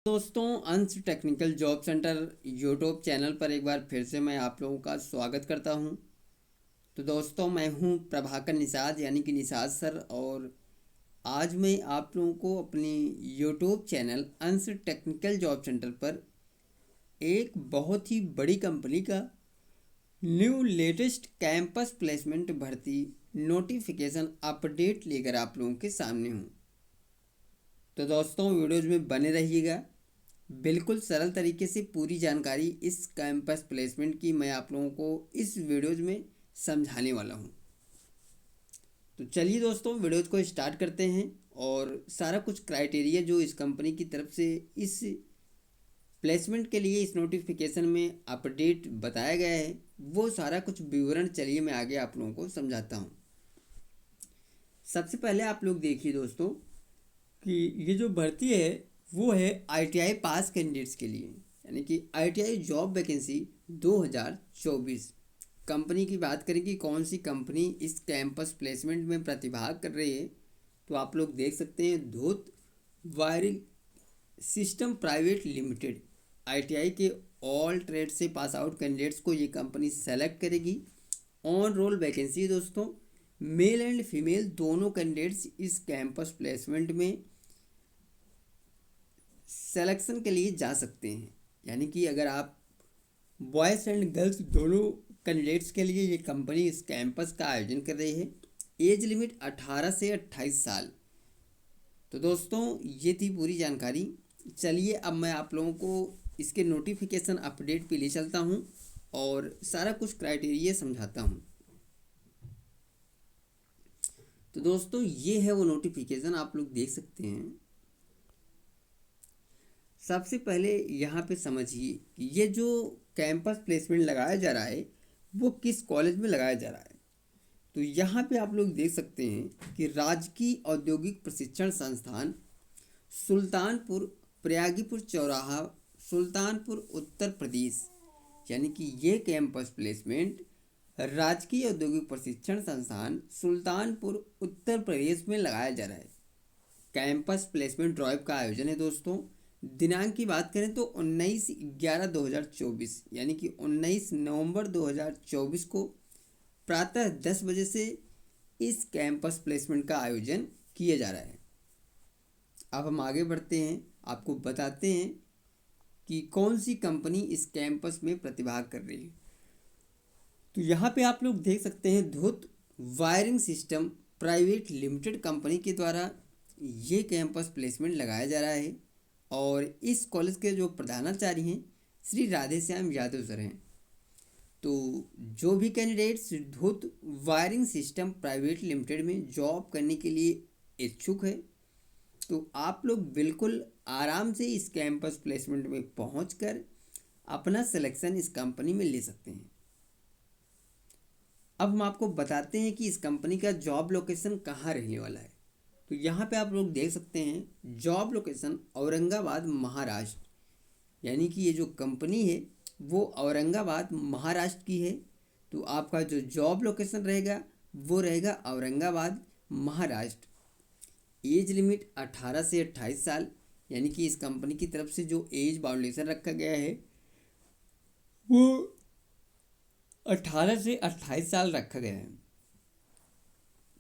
दोस्तों, अंश technical job centre YouTube channel पर एक बार फिर से मैं आप लोगों का स्वागत करता हूं। तो दोस्तों, मैं हूं प्रभाकर निषाद यानी कि निषाद सर। और आज मैं आप लोगों को अपनी यूट्यूब चैनल अंश टेक्निकल जॉब सेंटर पर एक बहुत ही बड़ी कंपनी का न्यू लेटेस्ट कैंपस प्लेसमेंट भर्ती नोटिफिकेशन अपडेट लेकर आप लोगों के सामने हूं। तो दोस्तों, वीडियोज में बने रहिएगा। बिल्कुल सरल तरीके से पूरी जानकारी इस कैंपस प्लेसमेंट की मैं आप लोगों को इस वीडियोज में समझाने वाला हूं। तो चलिए दोस्तों, वीडियोज को स्टार्ट करते हैं। और सारा कुछ क्राइटेरिया जो इस कंपनी की तरफ से इस प्लेसमेंट के लिए इस नोटिफिकेशन में अपडेट बताया गया है, वो सारा कुछ विवरण चलिए मैं आगे आप लोगों को समझाता हूँ। सबसे पहले आप लोग देखिए दोस्तों कि ये जो भर्ती है वो है आईटीआई पास कैंडिडेट्स के लिए, यानी कि आईटीआई जॉब वैकेंसी 2024। कंपनी की बात करें कि कौन सी कंपनी इस कैंपस प्लेसमेंट में प्रतिभाग कर रही है, तो आप लोग देख सकते हैं धूत wiring system private limited. ITI के ऑल ट्रेड से पास आउट कैंडिडेट्स को ये कंपनी सेलेक्ट करेगी। ऑन रोल वैकेंसी दोस्तों, मेल एंड फीमेल दोनों कैंडिडेट्स इस कैंपस प्लेसमेंट में सिलेक्शन के लिए जा सकते हैं। यानी कि अगर आप बॉयज़ एंड गर्ल्स दोनों कैंडिडेट्स के लिए ये कंपनी इस कैंपस का आयोजन कर रही है। एज लिमिट 18 से 28 साल। तो दोस्तों, ये थी पूरी जानकारी। चलिए अब मैं आप लोगों को इसके नोटिफिकेशन अपडेट पे ले चलता हूँ और सारा कुछ क्राइटेरिया समझाता हूँ। तो दोस्तों, ये है वो नोटिफिकेशन, आप लोग देख सकते हैं। सबसे पहले यहाँ पे समझिए कि ये जो कैंपस प्लेसमेंट लगाया जा रहा है वो किस कॉलेज में लगाया जा रहा है। तो यहाँ पे आप लोग देख सकते हैं कि राजकीय औद्योगिक प्रशिक्षण संस्थान सुल्तानपुर प्रयागीपुर चौराहा, सुल्तानपुर, उत्तर प्रदेश। यानी कि ये कैंपस प्लेसमेंट राजकीय औद्योगिक प्रशिक्षण संस्थान सुल्तानपुर, उत्तर प्रदेश में लगाया जा रहा है। कैंपस प्लेसमेंट ड्राइव का आयोजन है दोस्तों। दिनांक की बात करें तो 19/11/2024 यानी कि 19 नवंबर 2024 को प्रातः 10 बजे से इस कैंपस प्लेसमेंट का आयोजन किया जा रहा है। अब हम आगे बढ़ते हैं, आपको बताते हैं कि कौन सी कंपनी इस कैंपस में प्रतिभाग कर रही है। तो यहाँ पे आप लोग देख सकते हैं धूत wiring system private limited company के द्वारा ये कैंपस प्लेसमेंट लगाया जा रहा है। और इस कॉलेज के जो प्रधानाचार्य हैं श्री राधेश्याम यादव सर हैं। तो जो भी कैंडिडेट्स धूत वायरिंग सिस्टम प्राइवेट लिमिटेड में जॉब करने के लिए इच्छुक है, तो आप लोग बिल्कुल आराम से इस कैंपस प्लेसमेंट में पहुंचकर अपना सिलेक्शन इस कंपनी में ले सकते हैं। अब हम आपको बताते हैं कि इस कंपनी का जॉब लोकेशन कहाँ रहने वाला है। तो यहाँ पे आप लोग देख सकते हैं जॉब लोकेशन औरंगाबाद, महाराष्ट्र। यानी कि ये जो कंपनी है वो औरंगाबाद, महाराष्ट्र की है। तो आपका जो जॉब लोकेशन रहेगा वो रहेगा औरंगाबाद, महाराष्ट्र। एज लिमिट 18 से 28 साल। यानी कि इस कंपनी की तरफ से जो एज बाउंडेशन रखा गया है वो 18 से 28 साल रखा गया है।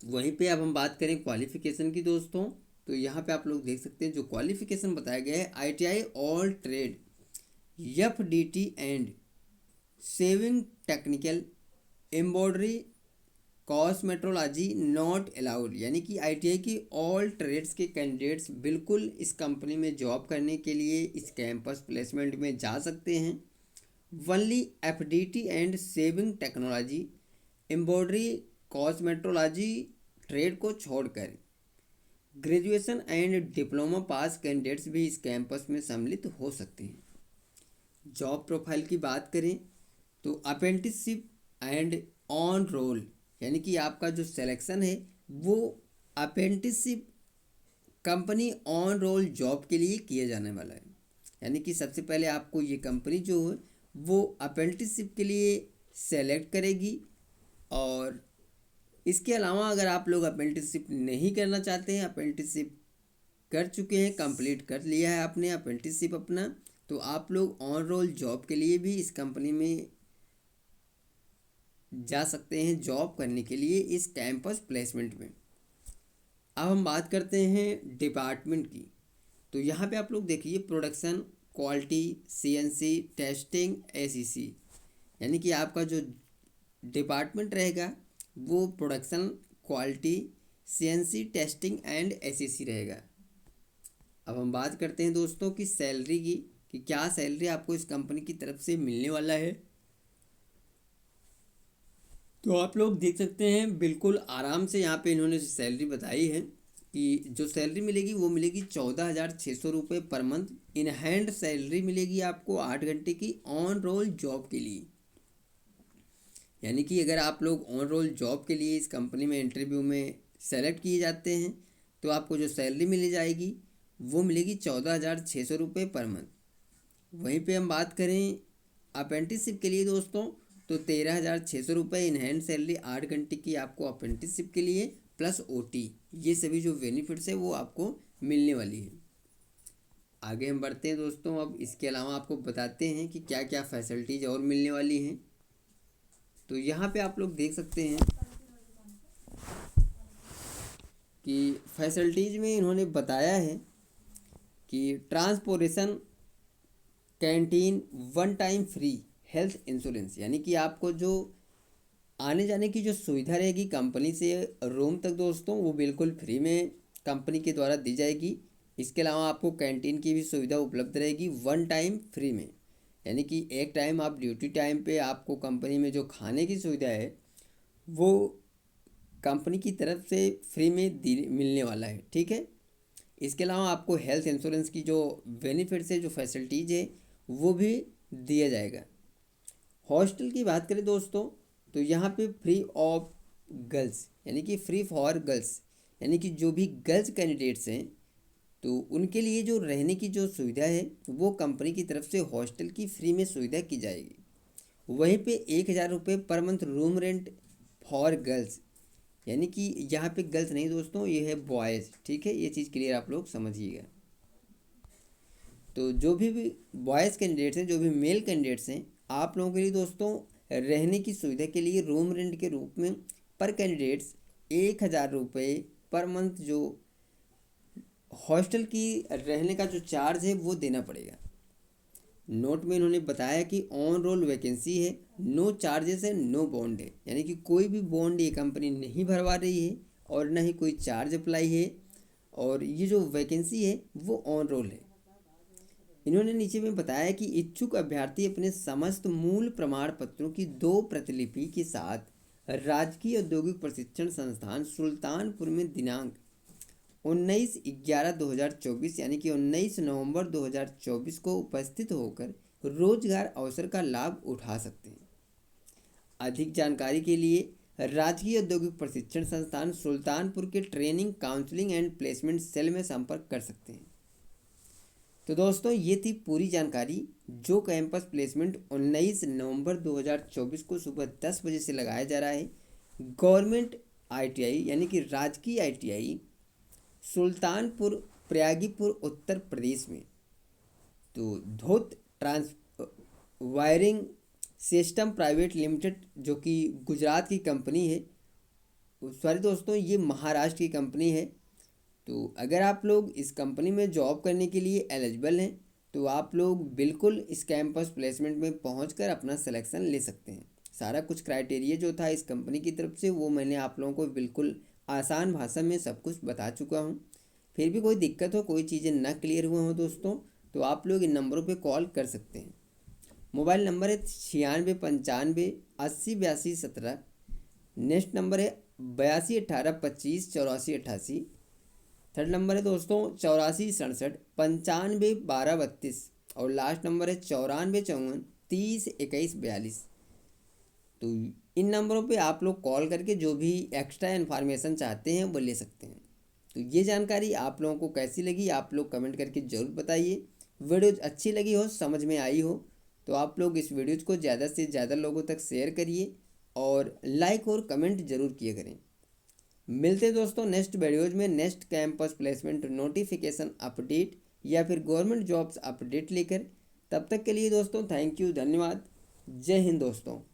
वहीं पे अब हम बात करें क्वालिफिकेशन की दोस्तों, तो यहाँ पे आप लोग देख सकते हैं जो क्वालिफिकेशन बताया गया है ITI all trade FDT and sewing technical embroidery cosmetology not allowed. यानी कि आईटीआई की ऑल ट्रेड्स के कैंडिडेट्स बिल्कुल इस कंपनी में जॉब करने के लिए इस कैंपस प्लेसमेंट में जा सकते हैं। Only FDT and sewing technology embroidery cosmetology trade को छोड़कर graduation and diploma pass candidates भी इस कैंपस में सम्मिलित हो सकते हैं। जॉब प्रोफाइल की बात करें तो अप्रेंटिसशिप एंड ऑन रोल, यानी कि आपका जो सिलेक्शन है वो apprenticeship company on roll job के लिए किया जाने वाला है। यानी कि सबसे पहले आपको ये कंपनी जो है वो अप्रेंटिसशिप के लिए सेलेक्ट करेगी। और इसके अलावा अगर आप लोग अप्रेंटिसशिप नहीं करना चाहते हैं, अप्रेंटिसशिप कर चुके हैं, कंप्लीट कर लिया है आपने अप्रेंटिसशिप अपना, तो आप लोग ऑन रोल जॉब के लिए भी इस कंपनी में जा सकते हैं जॉब करने के लिए इस कैंपस प्लेसमेंट में। अब हम बात करते हैं डिपार्टमेंट की। तो यहाँ पे आप लोग देखिए production, quality, CNC, testing, ACC, यानी कि आपका जो डिपार्टमेंट रहेगा वो production, quality, CNC, testing and ACC रहेगा। अब हम बात करते हैं दोस्तों की सैलरी की, कि क्या सैलरी आपको इस कंपनी की तरफ से मिलने वाला है। तो आप लोग देख सकते हैं बिल्कुल आराम से यहाँ पे इन्होंने सैलरी बताई है कि जो सैलरी मिलेगी वो मिलेगी 14,600 रुपये per month. In hand salary मिलेगी आपको 8 घंटे की ऑन रोल जॉब के लिए। यानी कि अगर आप लोग ऑन रोल जॉब के लिए इस कंपनी में इंटरव्यू में सेलेक्ट किए जाते हैं तो आपको जो सैलरी मिल जाएगी वो मिलेगी 14,600 रुपये पर मंथ। वहीं पे हम बात करें अप्रेंटिसशिप के लिए दोस्तों, तो 13,600 रुपये इन हैंड सैलरी 8 घंटे की आपको अप्रेंटिसशिप के लिए प्लस ओटी, ये सभी जो बेनिफिट्स है वो आपको मिलने वाली है। आगे हम बढ़ते हैं दोस्तों। अब इसके अलावा आपको बताते हैं कि क्या क्या फैसिलिटीज़ और मिलने वाली हैं। तो यहाँ पे आप लोग देख सकते हैं कि फैसिलिटीज़ में इन्होंने बताया है कि transportation, canteen, one time free, health insurance, यानी कि आपको जो आने जाने की जो सुविधा रहेगी कंपनी से रूम तक दोस्तों वो बिल्कुल फ्री में कंपनी के द्वारा दी जाएगी। इसके अलावा आपको कैंटीन की भी सुविधा उपलब्ध रहेगी वन टाइम फ्री में, यानी कि एक टाइम आप ड्यूटी टाइम पे आपको कंपनी में जो खाने की सुविधा है वो कंपनी की तरफ से फ्री में मिलने वाला है, ठीक है। इसके अलावा आपको हेल्थ इंश्योरेंस की जो बेनिफिट्स है, जो फैसिलिटीज़ है वो भी दिया जाएगा। हॉस्टल की बात करें दोस्तों तो यहाँ पे फ्री ऑफ गर्ल्स, यानी कि फ्री फॉर गर्ल्स, यानी कि जो भी गर्ल्स कैंडिडेट्स हैं तो उनके लिए जो रहने की जो सुविधा है वो कंपनी की तरफ से हॉस्टल की फ्री में सुविधा की जाएगी। वहीं पे 1,000 रुपये per month room rent for girls, यानी कि यहाँ पे गर्ल्स नहीं दोस्तों, ये है बॉयज़, ठीक है, ये चीज़ क्लियर आप लोग समझिएगा। तो जो भी बॉयज़ कैंडिडेट्स हैं, जो भी मेल कैंडिडेट्स हैं, आप लोगों के लिए दोस्तों रहने की सुविधा के लिए रूम रेंट के रूप में पर कैंडिडेट्स 1,000 रुपये पर मंथ जो हॉस्टल की रहने का जो चार्ज है वो देना पड़ेगा। नोट में इन्होंने बताया कि ऑन रोल वैकेंसी है, नो चार्जेस है, नो बॉन्ड है, यानी कि कोई भी बॉन्ड ये कंपनी नहीं भरवा रही है और न ही कोई चार्ज अप्लाई है, और ये जो वैकेंसी है वो ऑन रोल है। इन्होंने नीचे में बताया कि इच्छुक अभ्यर्थी अपने समस्त मूल प्रमाण पत्रों की 2 प्रतिलिपि के साथ राजकीय औद्योगिक प्रशिक्षण संस्थान सुल्तानपुर में दिनांक 19/11/2024 यानी कि 19 नवंबर 2024 को उपस्थित होकर रोजगार अवसर का लाभ उठा सकते हैं। अधिक जानकारी के लिए राजकीय औद्योगिक प्रशिक्षण संस्थान सुल्तानपुर के training, counselling and placement cell में संपर्क कर सकते हैं। तो दोस्तों ये थी पूरी जानकारी जो कैंपस प्लेसमेंट 19 नवंबर 2024 को सुबह 10 बजे से लगाया जा रहा है गवर्नमेंट आईटीआई, यानी कि राजकीय आईटीआई सुल्तानपुर प्रयागीपुर उत्तर प्रदेश में। तो Dhoot trans wiring system private limited जो कि गुजरात की कंपनी है, सॉरी दोस्तों ये महाराष्ट्र की कंपनी है। तो अगर आप लोग इस कंपनी में जॉब करने के लिए एलिजिबल हैं तो आप लोग बिल्कुल इस कैंपस प्लेसमेंट में पहुंचकर अपना सिलेक्शन ले सकते हैं। सारा कुछ क्राइटेरिया जो था इस कंपनी की तरफ से वो मैंने आप लोगों को बिल्कुल आसान भाषा में सब कुछ बता चुका हूं। फिर भी कोई दिक्कत हो, कोई चीज़ें ना क्लियर हुए हों दोस्तों, तो आप लोग इन नंबरों पे कॉल कर सकते हैं। मोबाइल नंबर है 9695 80 82 17। नेक्स्ट नंबर है 82 18 25 84 88। थर्ड नंबर है दोस्तों 84 67 95 12 32। और लास्ट नंबर है 94 54 30 21 42। तो इन नंबरों पे आप लोग कॉल करके जो भी एक्स्ट्रा इन्फॉर्मेशन चाहते हैं वो ले सकते हैं। तो ये जानकारी आप लोगों को कैसी लगी आप लोग कमेंट करके ज़रूर बताइए। वीडियो अच्छी लगी हो, समझ में आई हो तो आप लोग इस वीडियो को ज़्यादा से ज़्यादा लोगों तक शेयर करिए और लाइक और कमेंट ज़रूर किया करें। मिलते हैं दोस्तों नेक्स्ट वीडियोज में next campus placement notification update या फिर गवर्नमेंट जॉब्स अपडेट लेकर। तब तक के लिए दोस्तों थैंक यू, धन्यवाद, जय हिंद दोस्तों।